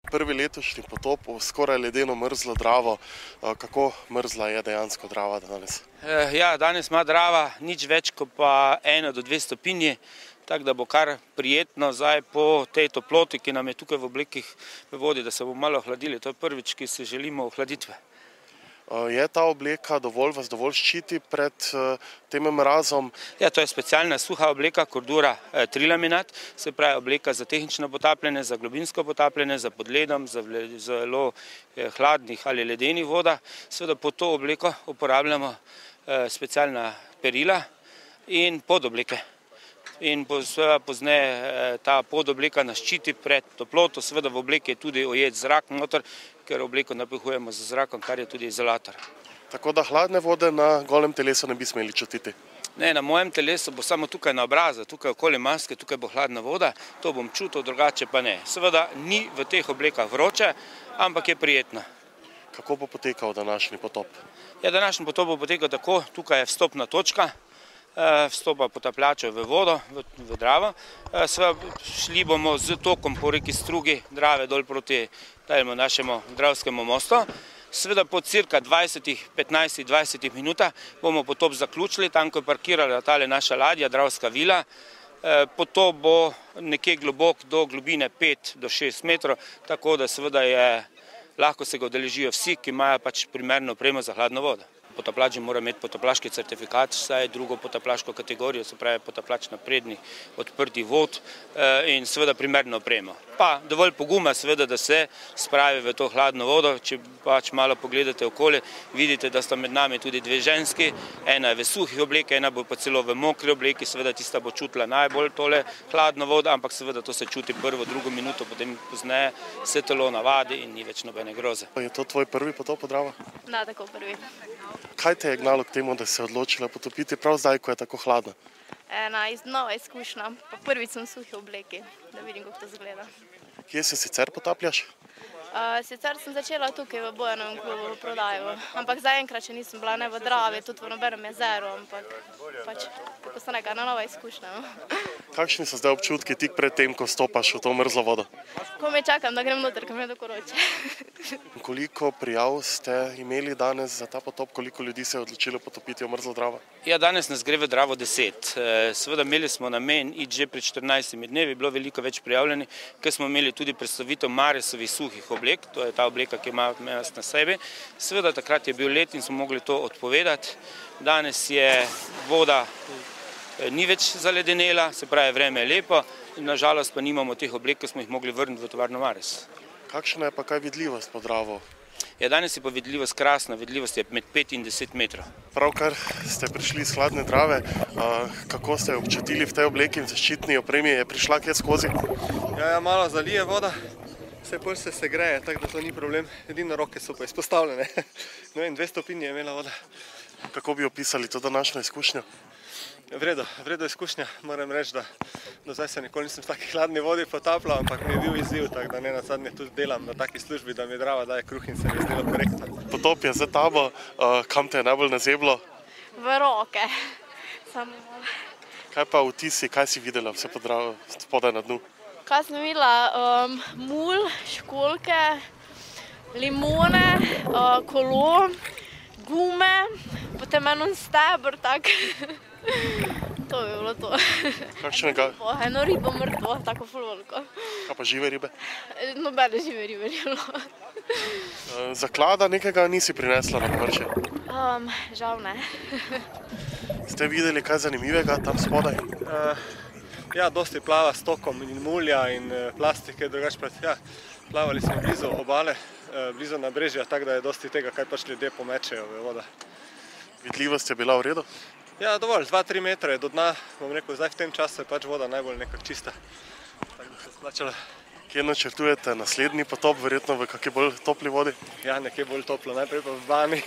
Prvi letošnji potop v skoraj ledeno mrzlo Dravo. Kako mrzla je dejansko Drava danes? Ja, danes ima Drava nič več kot pa 1 do 2 stopinji, tako da bo kar prijetno zdaj po tej toploti, ki nam je tukaj v oblekih v vodi, da se bomo malo ohladili. To je prvič, ki se želimo ohladitve. Je ta obleka vas dovolj ščiti pred tem mrazom? Ja, to je specialna suha obleka Cordura Trilaminat, se pravi obleka za tehnično potapljanje, za globinsko potapljanje, za pod ledom, za zelo hladnih ali ledenih vodah. Seveda pod to obleko uporabljamo specialna perila in podobleke. In pozneje ta podobleka nas ščiti pred toploto, seveda v obleki je tudi ujet zrak noter, ker obleko napihujemo z zrakom, kar je tudi izolator. Tako da hladne vode na golem telesu ne bi smeli čutiti? Ne, na mojem telesu bo samo tukaj na obrazu, tukaj okoli maske, tukaj bo hladna voda, to bom čutil, drugače pa ne. Seveda ni v teh oblekah vroče, ampak je prijetno. Kako bo potekal današnji potop? Ja, današnji potop bo potekal tako, tukaj je vstopna točka, vstopa potapljačev v vodo, v Dravo. Šli bomo z tokom po reki Strugi Drave dol proti našemu Dravskemu mostu. Seveda po cirka 15-20 minutah bomo potop zaključili, tam ko je parkirala tale naša ladja, Dravska vila. Potop bo nekje globok do globine 5 do 6 metrov, tako da seveda lahko se ga udeležijo vsi, ki imajo pač primerno opremo za hladno vodo. Potapljač mora imeti potapljaški certifikat, vsaj drugo potapljaško kategorijo, se pravi potapljač naprednih odprtih vod in seveda primerno opremo. Pa dovolj poguma seveda, da se spravi v to hladno vodo. Če pač malo pogledate okoli, vidite, da sta med nami tudi dve ženski, ena je v suhi obleki, ena bo pa celo v mokri obleki, seveda tista bo čutila najbolj tole hladno vodo, ampak seveda to se čuti prvo, drugo minuto, potem pozneje se telo navadi in ni več nobene groze. Je to tvoj prvi potop v Dravo? Da, tako prvi. Kaj te je gnalo k temu, da se je odločila potopiti prav zdaj, ko je tako hladno? Ena nova izkušnja, pa prvič sem v suhi obleki, da vidim, kako to izgleda. Kje se sicer potapljaš? Sicer sem začela tukaj v Bojanovem klubu v Prodaju, ampak zaenkrat še nisem bila ne v Dravi, tudi v nobenem jezeru, ampak pač, tako sem rekla, nova izkušnja. Kakšni so zdaj občutki tik pred tem, ko stopaš v to mrzlo vodo? Komaj čakam, da grem noter, ker mi je tako vroče. Koliko prijav ste imeli danes za ta potop, koliko ljudi se je odločilo potopiti v mrzlo Dravo? Ja, danes nas gre v Dravo 10. Seveda imeli smo namen iti že pred 14 dnevi, bilo veliko več prijavljenih, ker smo imeli tudi predstavitev Maresovih suhih oblek, to je ta obleka, ki ima nas na sebi. Seveda takrat je bil let in smo mogli to odpovedati. Danes je voda ni več zaledenela, se pravi vreme je lepo, nažalost pa nimamo teh oblek, ki smo jih mogli vrniti v tovarno Mares. Kakšna je pa kaj vidljivost po Dravo? Ja, danes je pa vidljivost krasna, vidljivost je med 5 in 10 metrov. Pravkar ste prišli iz hladne Drave, kako ste občutili v tej obleki in zaščitni opremi, je prišla kje skozi? Ja, malo zalije voda, vse bolj se segreje, tako da to ni problem, edino roke so pa izpostavljene. Ne vem, 2 stopinje je imela voda. Kako bi opisali to današnjo izkušnjo? Vredo izkušnja, moram reči, da do zdaj se nikoli nisem v taki hladni vodi potapljal, ampak mi je bil izziv, tako da ne nazadnje tudi delam na taki službi, da mi Drava daje kruh in se mi je zdelo korektno. Potop je za tabo, kam te je najbolj nazeblo? V roke. Samo malo. Kaj pa vtisi, kaj si videla vse spodaj na dnu? Kaj sem videla? Mul, školjke, limone, kolo, gume, potem eno stebr, tak. To bi bilo to. Kakšnega? Eno ribo mrtvo, tako ful veliko. Kaj pa žive ribe? Nobene žive ribe ni bilo. Zaklada nekega nisi prinesla na površje? Žal ne. Ste videli kaj zanimivega tam spodaj? Ja, dosti plava s tokom in mulja in plastike, drugače pa ja, plavali smo blizu obale, blizu nabrežja, tako da je dosti tega, kaj pač ljudje pomečejo v voda. Vidljivost je bila v redu? Ja, dovolj, 2-3 metre do dna, bom rekel, zdaj v tem času je pač voda najbolj nekako čista, tako da se splačala. Kje načrtujete naslednji potop, verjetno v kakšni bolj topli vodi? Ja, nekje bolj toplo, najprej pa v bani.